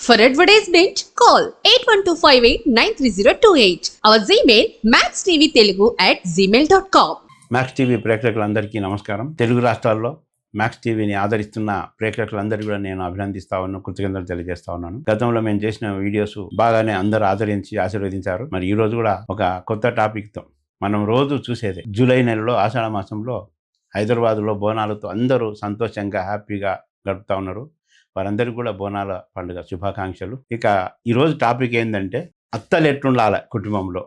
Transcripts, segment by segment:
For advertisement, call 8125893028. Our Gmail maxtvtelugu@gmail.com. Max TV ప్రేక్షకులందరికీ నమస్కారం. తెలుగు రాష్ట్రాల్లో మ్యాక్స్ టీవీని ఆదరిస్తున్న ప్రేక్షకులందరికీ కూడా నేను అభినందిస్తా ఉన్నాను, కృతజ్ఞతలు తెలియజేస్తా ఉన్నాను. గతంలో మేము చేసిన వీడియోస్ బాగానే అందరూ ఆదరించి ఆశీర్వదించారు. మరి ఈ రోజు కూడా ఒక కొత్త టాపిక్తో మనం రోజు చూసేది జూలై నెలలో ఆషాఢ మాసంలో హైదరాబాద్లో బోనాలతో అందరూ సంతోషంగా హ్యాపీగా గడుపుతా ఉన్నారు. వారందరికీ కూడా బోనాల పండుగ శుభాకాంక్షలు. ఇక ఈరోజు టాపిక్ ఏంటంటే అత్తలు ఎట్లుండాల, కుటుంబంలో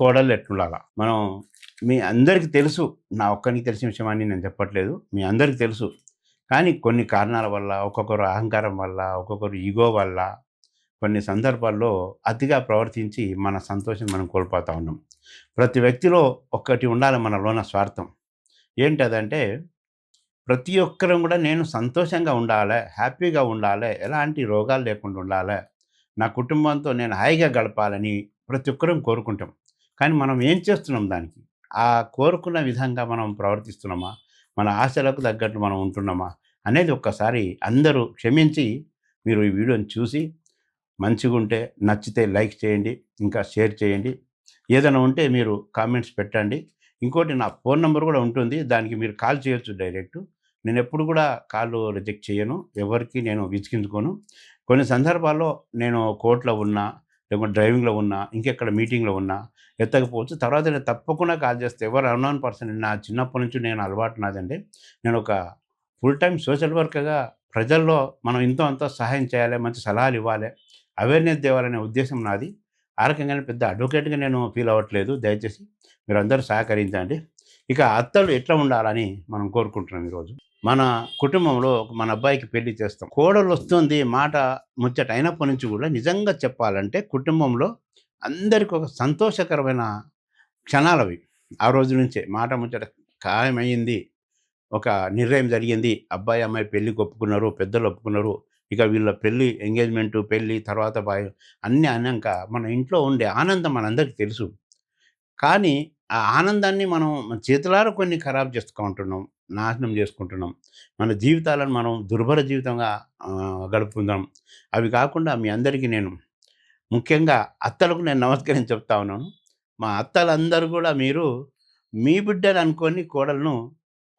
కోడళ్ళు ఎట్లుండాల. మనం మీ అందరికీ తెలుసు, నా ఒక్కరికి తెలిసిన విషయం అని నేను చెప్పట్లేదు, మీ అందరికీ తెలుసు. కానీ కొన్ని కారణాల వల్ల, ఒక్కొక్కరు అహంకారం వల్ల, ఒక్కొక్కరు ఈగో వల్ల, కొన్ని సందర్భాల్లో అతిగా ప్రవర్తించి మన సంతోషం మనం కోల్పోతూ ఉన్నాం. ప్రతి వ్యక్తిలో ఒక్కటి ఉండాలి మనలోన స్వార్థం. ఏంటదంటే ప్రతి ఒక్కరం కూడా నేను సంతోషంగా ఉండాలి, హ్యాపీగా ఉండాలి, ఎలాంటి రోగాలు లేకుండా ఉండాలి, నా కుటుంబంతో నేను హాయిగా గడపాలని ప్రతి ఒక్కరం కోరుకుంటాం. కానీ మనం ఏం చేస్తున్నాం దానికి? ఆ కోరుకున్న విధంగా మనం ప్రవర్తిస్తున్నామా, మన ఆశలకు తగ్గట్టు మనం ఉంటున్నామా అనేది ఒక్కసారి అందరూ క్షమించి మీరు ఈ వీడియోని చూసి మంచిగా ఉంటే నచ్చితే లైక్ చేయండి, ఇంకా షేర్ చేయండి. ఏదైనా ఉంటే మీరు కామెంట్స్ పెట్టండి. ఇంకోటి నా ఫోన్ నెంబర్ కూడా ఉంటుంది, దానికి మీరు కాల్ చేయొచ్చు డైరెక్ట్. నేను ఎప్పుడు కూడా కాల్ రిజెక్ట్ చేయను, ఎవరికి నేను విసిగించుకోను. కొన్ని సందర్భాల్లో నేను కోర్టులో ఉన్నా, లేకుంటే డ్రైవింగ్లో ఉన్నా, ఇంకెక్కడ మీటింగ్లో ఉన్నా ఎత్తకపోవచ్చు. తర్వాత నేను తప్పకుండా కాల్ చేస్తే, ఎవరు అన్నోన్ పర్సన్, నా చిన్నప్పటి నుంచి నేను అలవాటు నాదండి. నేను ఒక ఫుల్ టైం సోషల్ వర్కర్గా ప్రజల్లో మనం ఇంతో అంతో సహాయం చేయాలి, మంచి సలహాలు ఇవ్వాలి, అవేర్నెస్ తేవాలనే ఉద్దేశం నాది. ఆ రకంగానే పెద్ద అడ్వకేట్గా నేను ఫీల్ అవ్వట్లేదు. దయచేసి మీరు అందరూ సహకరించండి. ఇక అత్తలు ఎట్లా ఉండాలని మనం కోరుకుంటున్నాం. ఈరోజు మన కుటుంబంలో మన అబ్బాయికి పెళ్లి చేస్తాం, కోడలు వస్తుంది మాట ముచ్చట అయినప్పటి నుంచి కూడా నిజంగా చెప్పాలంటే కుటుంబంలో అందరికీ ఒక సంతోషకరమైన క్షణాలవి. ఆ రోజు నుంచే మాట ముచ్చట ఖాయమయ్యింది, ఒక నిర్ణయం జరిగింది, అబ్బాయి అమ్మాయి పెళ్ళికి ఒప్పుకున్నారు, పెద్దలు ఒప్పుకున్నారు. ఇక వీళ్ళ పెళ్ళి, ఎంగేజ్మెంటు, పెళ్ళి తర్వాత అన్నీ అన్నాక మన ఇంట్లో ఉండే ఆనందం మనందరికీ తెలుసు. కానీ ఆ ఆనందాన్ని మనం మన చేతులారా కొన్ని ఖరాబ్ చేసుకుంటున్నాం, నాశనం చేసుకుంటున్నాం. మన జీవితాలను మనం దుర్భర జీవితంగా గడుపుకుందాం. అవి కాకుండా మీ అందరికీ నేను ముఖ్యంగా అత్తలకు నేను నమస్కరించి చెప్తా ఉన్నాను. మా అత్తలందరూ కూడా మీరు మీ బిడ్డలు అనుకొని కోడలను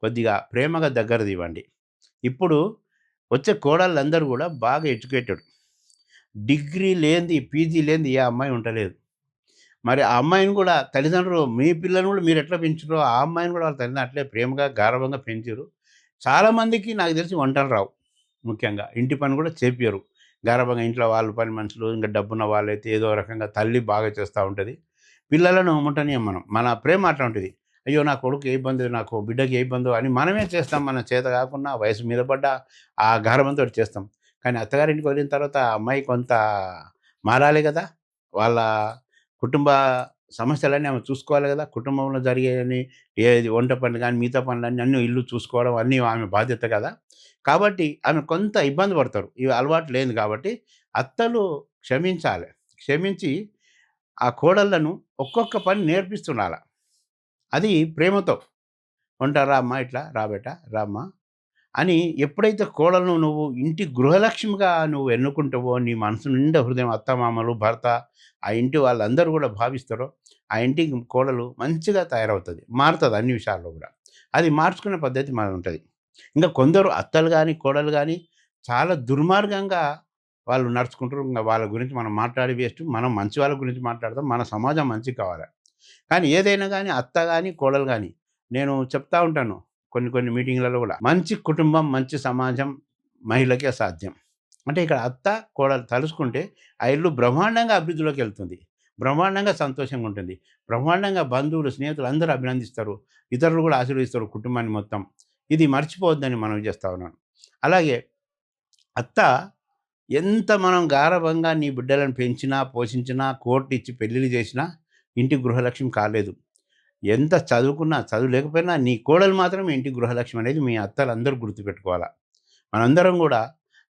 కొద్దిగా ప్రేమగా దగ్గరది ఇవ్వండి. ఇప్పుడు వచ్చే కోడళ్ళందరూ కూడా బాగా ఎడ్యుకేటెడ్, డిగ్రీ లేనిది, పీజీ లేనిది ఏ అమ్మాయి ఉండలేదు. మరి ఆ అమ్మాయిని కూడా తల్లిదండ్రులు, మీ పిల్లల్ని కూడా మీరు ఎట్లా పెంచుతారో ఆ అమ్మాయిని కూడా వాళ్ళ తల్లిదండ్రులు అట్లే ప్రేమగా గారాబంగా పెంచారు. చాలామందికి నాకు తెలిసి వంటలు రావు, ముఖ్యంగా ఇంటి పని కూడా చేపియరు. గారాబంగా ఇంట్లో వాళ్ళు పని మనుషులు, ఇంకా డబ్బున్న వాళ్ళైతే ఏదో రకంగా తల్లి బాగా చేస్తూ ఉంటుంది. పిల్లలను ముట్టనీయం మనం. మన ప్రేమ అట్లా ఉంటుంది. అయ్యో నా కొడుకు ఏ ఇబ్బంది, నాకు బిడ్డకి ఏ ఇబ్బందో అని మనమే చేస్తాం. మన చేత కాకుండా వయసు మీద పడ్డ ఆ గారాబంతో చేస్తాం. కానీ అత్తగారింటికి వెళ్ళిన తర్వాత ఆ అమ్మాయి కొంత మారాలి కదా, వాళ్ళ కుటుంబ సమస్యలన్నీ ఆమె చూసుకోవాలి కదా. కుటుంబంలో జరిగేవన్నీ, ఏది వంట పనులు కానీ మిగతా పనులన్నీ అన్నీ ఇల్లు చూసుకోవడం అన్నీ ఆమె బాధ్యత కదా. కాబట్టి ఆమె కొంత ఇబ్బంది పడతారు, ఇవి అలవాటు లేదు కాబట్టి. అత్తలు క్షమించాలి, క్షమించి ఆ కోడళ్ళను ఒక్కొక్క పని నేర్పిస్తుండాలి. అది ప్రేమతో. ఉంటారా అమ్మ, ఇట్లా రాబేట రామ్మా అని ఎప్పుడైతే కోడలను నువ్వు ఇంటి గృహలక్ష్మిగా నువ్వు ఎన్నుకుంటావో, నీ మనసు నిండా హృదయం అత్తమామలు, భర్త, ఆ ఇంటి వాళ్ళందరూ కూడా భావిస్తారో, ఆ ఇంటికి కోడలు మంచిగా తయారవుతుంది, మారుతుంది అన్ని విషయాల్లో కూడా. అది మార్చుకునే పద్ధతి మనది ఉంటుంది. ఇంకా కొందరు అత్తలు కానీ కోడలు కానీ చాలా దుర్మార్గంగా వాళ్ళు నడుచుకుంటారు. ఇంకా వాళ్ళ గురించి మనం మాట్లాడి వేస్ట్. మనం మంచి వాళ్ళ గురించి మాట్లాడతాం, మన సమాజం మంచి కావాలి. కానీ ఏదైనా కానీ అత్త కానీ కోడలు కానీ, నేను చెప్తా ఉంటాను కొన్ని కొన్ని మీటింగ్లలో కూడా, మంచి కుటుంబం, మంచి సమాజం మహిళకే సాధ్యం. అంటే ఇక్కడ అత్త కోడలు తలుసుకుంటే ఆ ఇల్లు బ్రహ్మాండంగా అభివృద్ధిలోకి వెళ్తుంది, బ్రహ్మాండంగా సంతోషంగా ఉంటుంది, బ్రహ్మాండంగా బంధువులు స్నేహితులు అందరూ అభినందిస్తారు, ఇతరులు కూడా ఆశీర్వదిస్తారు కుటుంబాన్ని మొత్తం. ఇది మర్చిపోవద్దని మనం చేస్తూ ఉన్నాను. అలాగే అత్త ఎంత మనం గారాబంగా నీ బిడ్డలను పెంచినా, పోషించినా, కోర్టు ఇచ్చి పెళ్ళిళ్ళు చేసినా ఇంటి గృహలక్ష్మి కాలేదు. ఎంత చదువుకున్నా, చదువు లేకపోయినా నీ కోడలు మాత్రం ఇంటి గృహలక్ష్మి అనేది మీ అత్తలందరూ గుర్తుపెట్టుకోవాలా. మనందరం కూడా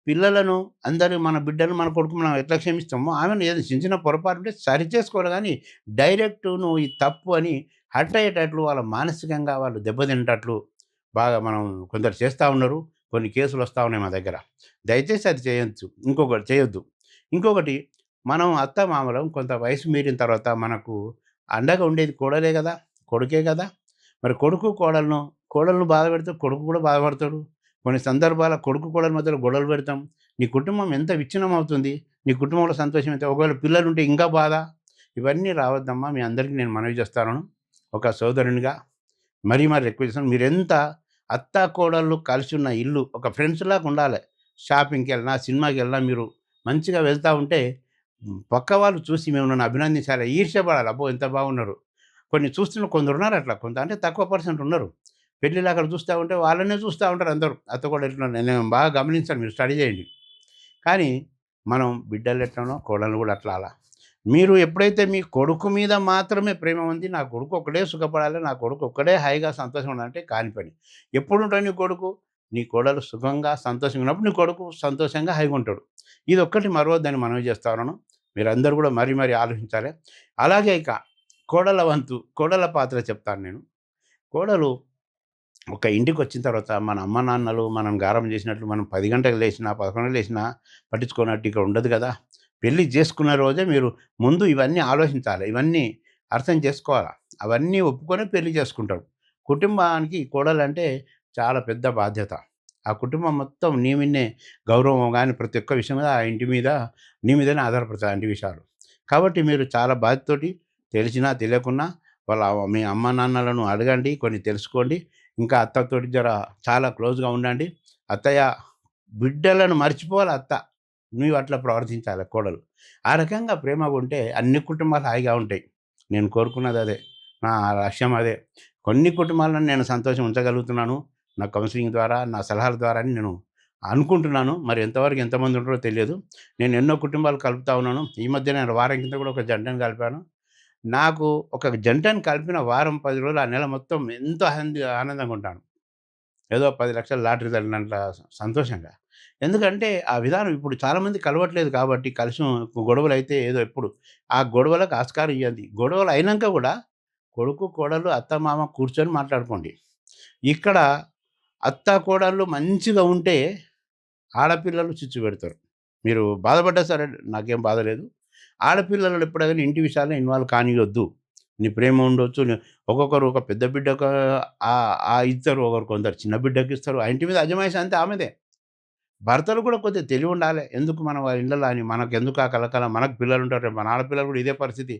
పిల్లలను, అందరూ మన బిడ్డను, మన కొడుకు మనం ఎట్లా క్షమిస్తామో ఆమెను ఏదో చిన్న చిన్న పొరపాటు ఉంటే సరి చేసుకోవాలి. కానీ డైరెక్ట్ నువ్వు ఇది తప్పు అని హర్ట్ అయ్యేటట్లు, వాళ్ళ మానసికంగా వాళ్ళు దెబ్బతింటట్లు బాగా మనం కొందరు చేస్తూ ఉన్నారు. కొన్ని కేసులు వస్తూ ఉన్నాయి మా దగ్గర. దయచేసి అది చేయొద్దు, ఇంకొకటి చేయొద్దు. ఇంకొకటి, మనం అత్తమామలం కొంత వయసు మీరిన తర్వాత మనకు అండగా ఉండేది కోడలే కదా! కొడుకే కదా! మరి కొడుకు కోడలను బాధపెడితే కొడుకు కూడా బాధపడతాడు. కొన్ని సందర్భాల కొడుకు కోడల మధ్యలో గొడవలు పెడతాం. నీ కుటుంబం ఎంత విచ్ఛిన్నమవుతుంది. నీ కుటుంబంలో సంతోషం ఎంత, ఒకవేళ పిల్లలుంటే ఇంకా బాధ. ఇవన్నీ రావద్దమ్మా. మీ అందరికీ నేను మనవి చేస్తాను. ఒక సోదరునిగా మరీ రిక్వెస్ట్ చేస్తున్నాను. మీరెంత అత్తా కోడళ్ళు కలిసి ఉన్న ఇల్లు ఒక ఫ్రెండ్స్‌లాగా ఉండాలి. షాపింగ్‌కెళ్ళినా, సినిమాకెళ్ళినా మీరు మంచిగా వెళ్తా ఉంటే పక్క వాళ్ళు చూసి మేము నన్ను అభినందించాలి. ఈర్ష్యపడాలి. అబ్బో! ఎంత బాగున్నారు. కొన్ని చూస్తున్న కొందరున్నారు అట్లా. కొంత అంటే తక్కువ పర్సెంట్ ఉన్నారు. పెళ్ళిళ్ళు అక్కడ చూస్తా ఉంటే వాళ్ళనే చూస్తా ఉంటారు అందరూ. అత్తకోడళ్ళు ఎట్లున్నారు నేను బాగా గమనించాను. మీరు స్టడీ చేయండి. కానీ మనం బిడ్డలు ఎట్లనో కోడళ్ళు కూడా అట్లా. మీరు ఎప్పుడైతే మీ కొడుకు మీద మాత్రమే ప్రేమ ఉంది, నా కొడుకు ఒక్కడే సుఖపడాలి, నా కొడుకు ఒక్కడే హాయిగా సంతోషంగా ఉండాలంటే కాని పని. ఎప్పుడుంటాడు నీ కొడుకు? నీ కోడలు సుఖంగా, సంతోషంగా ఉన్నప్పుడు నీ కొడుకు సంతోషంగా, హాయిగా ఉంటాడు. ఇదొక్కటి మరవద్దని మనవి చేస్తా ఉన్నాను. మీరందరూ కూడా మరీ ఆలోచించాలి. అలాగే ఇక కోడళ్ళ వంతు, కోడళ్ళ పాత్ర చెప్తాను నేను. కోడలు ఒక ఇంటికొచ్చిన తర్వాత మన అమ్మ నాన్నలు మనం గారం చేసినట్లు మనం 10 గంటలకు లేచినా, 11 లేచినా పట్టించుకోనట్టు ఇక్కడ ఉండదు కదా! పెళ్లి చేసుకున్న రోజే మీరు ముందు ఇవన్నీ ఆలోచించాలి. ఇవన్నీ అర్థం చేసుకోవాలా. అవన్నీ ఒప్పుకొని పెళ్లి చేసుకుంటాడు. కుటుంబానికి కోడలంటే చాలా పెద్ద బాధ్యత. ఆ కుటుంబం మొత్తం నీ మీదనే గౌరవం గాని ప్రతి ఒక్క విషయం మీద ఆ ఇంటి మీద నీ మీదనే ఆధారపడతాయి అన్ని విషయాలు. కాబట్టి మీరు చాలా బాధ్యతతోటి తెలిసినా తెలియకున్నా వాళ్ళ మీ అమ్మ నాన్నలను అడగండి. కొన్ని తెలుసుకోండి. ఇంకా అత్తతోటి చాలా క్లోజ్‌గా ఉండండి. అత్తయ్య బిడ్డలను మర్చిపోవాలి అత్త. నువ్వు అట్లా ప్రవర్తించాలి కోడలు. ఆ రకంగా ప్రేమగా ఉంటే అన్ని కుటుంబాలు హాయిగా ఉంటాయి. నేను కోరుకున్నది అదే. నా లక్ష్యం అదే. కొన్ని కుటుంబాలను నేను సంతోషం ఉంచగలుగుతున్నాను. నా కౌన్సెలింగ్ ద్వారా, నా సలహాల ద్వారా అని నేను అనుకుంటున్నాను. మరి ఎంతవరకు ఎంతమంది ఉంటారో తెలియదు. నేను ఎన్నో కుటుంబాలు కలుపుతా ఉన్నాను. ఈ మధ్య నేను వారం కింద కూడా ఒక జంటను కలిపాను. నాకు ఒక జంటను కలిపిన వారం, 10 రోజులు ఆ నెల మొత్తం ఎంతో ఆనందంగా ఉంటాను. ఏదో 10,00,000 లాటరీ తగిలినంత సంతోషంగా. ఎందుకంటే ఆ విధానం ఇప్పుడు చాలామంది కలవట్లేదు కాబట్టి కలిసి గొడవలైతే ఏదో ఎప్పుడు ఆ గొడవలకు ఆస్కారం ఇయ్యండి. గొడవలు అయినంక కూడా కొడుకు, కోడలు, అత్త, మామ కూర్చొని మాట్లాడుకోండి. ఇక్కడ అత్త, కోడళ్ళు మంచిగా ఉంటే ఆడపిల్లలు చిచ్చు పెడతారు. మీరు బాధపడ్డా సరే నాకేం బాధ లేదు. ఆడపిల్లలు ఎప్పుడైనా ఇంటి విషయాల్లో ఇన్వాల్వ్ కానియొద్దు. నీ ప్రేమ ఉండొచ్చు. ఒక్కొక్కరు ఒక పెద్ద బిడ్డకు ఇస్తారు. కొందరు చిన్న బిడ్డకిస్తారు. ఆ ఇంటి మీద అజమాయిషి అంతా ఆమెదే. భర్తలు కూడా కొద్దిగా తెలివి ఉండాలి. ఎందుకు మనం వాళ్ళ ఇళ్ళలో అని మనకెందుకు ఆ కలకల, మనకు పిల్లలుంటారు. రేపు మన ఆడపిల్లలు కూడా ఇదే పరిస్థితి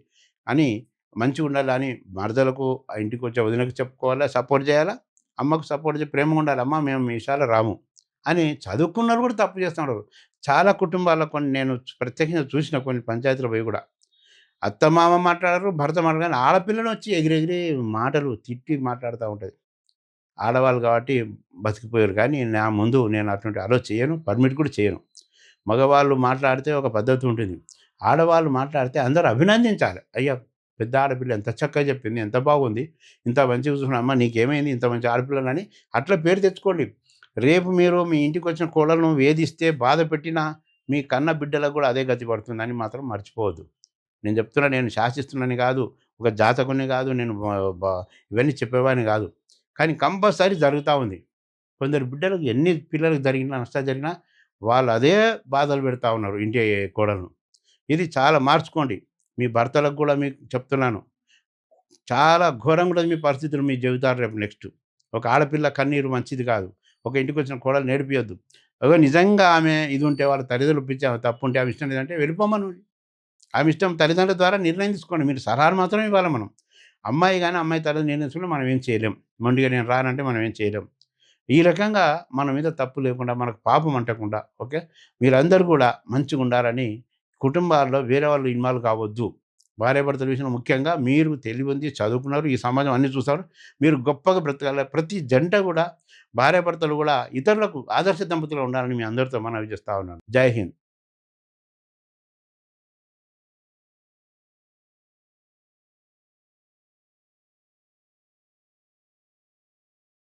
అని మంచిగుండాలని మరదలకు ఆ ఇంటికొచ్చే వదినకి చెప్పుకోవాలా, సపోర్ట్ చేయాలా. అమ్మకు సపోర్ట్ చేసి ప్రేమగా ఉండాలి. అమ్మ మేము మీ విషయాల్లో రాము అని చదువుకున్నోళ్ళు కూడా తప్పు చేస్తున్నారు. చాలా కుటుంబాల్లో కొన్ని నేను ప్రత్యక్షంగా చూసిన కొన్ని పంచాయతీలు పోయి కూడా అత్తమామ మాట్లాడరు, భర్త మాట్లాడరు. కానీ ఆడపిల్లని వచ్చి ఎగిరెగిరి మాటలు తిట్టి మాట్లాడుతూ ఉంటది. ఆడవాళ్ళు కాబట్టి బతికిపోయారు. కానీ నా ముందు నేను అటువంటి అలో చేయను. పర్మిట్ కూడా చేయను. మగవాళ్ళు మాట్లాడితే ఒక పద్ధతి ఉంటుంది. ఆడవాళ్ళు మాట్లాడితే అందరూ అభినందించాలి. అయ్యా! పెద్ద ఆడపిల్ల ఎంత చక్కగా చెప్పింది. ఎంత బాగుంది. ఇంత మంచిగా చూసుకున్నా అమ్మ నీకేమైంది ఇంత మంచి ఆడపిల్లని అట్లా పేరు తెచ్చుకోండి. రేపు మీరు మీ ఇంటికొచ్చిన కోడలను వేధిస్తే, బాధ పెట్టినా మీ కన్న బిడ్డలకు కూడా అదే గతి పడుతుందని మాత్రం మర్చిపోవద్దు. నేను చెప్తున్నా, నేను శాసిస్తున్నానని కాదు, ఒక జాతకుడిని కాదు, నేను బ బ ఇవన్నీ చెప్పేవాడిని కాదు. కానీ కంపల్సరీ జరుగుతా ఉంది. కొందరు బిడ్డలకు ఎన్ని పిల్లలకు జరిగినా, నష్టాలు జరిగినా వాళ్ళు అదే బాధలు పెడతా ఉన్నారు ఇంటి కోడలను. ఇది చాలా మార్చుకోండి. మీ భర్తలకు కూడా మీకు చెప్తున్నాను. చాలా ఘోరంగా ఉంటది మీ పరిస్థితులు, మీ జీవితాలు రేపు నెక్స్ట్. ఒక ఆడపిల్ల కన్నీరు మంచిది కాదు. ఒక ఇంటికొచ్చిన కోడల్ని ఏడిపియొద్దు. అగో నిజంగా ఆమె ఇది ఉంటే వాళ్ళ తల్లిదండ్రులు ఒప్పించి ఆమె తప్పుంటే ఆమె ఇష్టం లేదంటే వెళ్ళిపోమను. ఆమె ఇష్టం తల్లిదండ్రుల ద్వారా నిర్ణయం తీసుకోండి. మీరు సలహాలు మాత్రమే ఇవ్వాలి మనం. అమ్మాయి గాని, అమ్మాయి తల్లిదండ్రులు నిర్ణయం తీసుకుంటే మనం ఏం చేయలేం. మొండిగా నేను రానంటే మనం ఏం చేయలేం. ఈ రకంగా మన మీద తప్పు లేకుండా, మనకు పాపం అంటకుండా ఓకే. మీరందరూ కూడా మంచిగుండాలని, కుటుంబాల్లో వేరే వాళ్ళు ఇన్వాల్వ్ కావద్దు. భార్యాభర్తల విషయంలో ముఖ్యంగా మీరు తెలివుంది, చదువుకున్నారు, ఈ సమాజం అన్నీ చూస్తారు. మీరు గొప్పగా బ్రతకాలి. ప్రతి జంట కూడా భార్యాభర్తలు కూడా ఇతరులకు ఆదర్శ దంపతులుగా ఉండాలని మీ అందరితో మనవి చేస్తా ఉన్నాను. జై హింద్.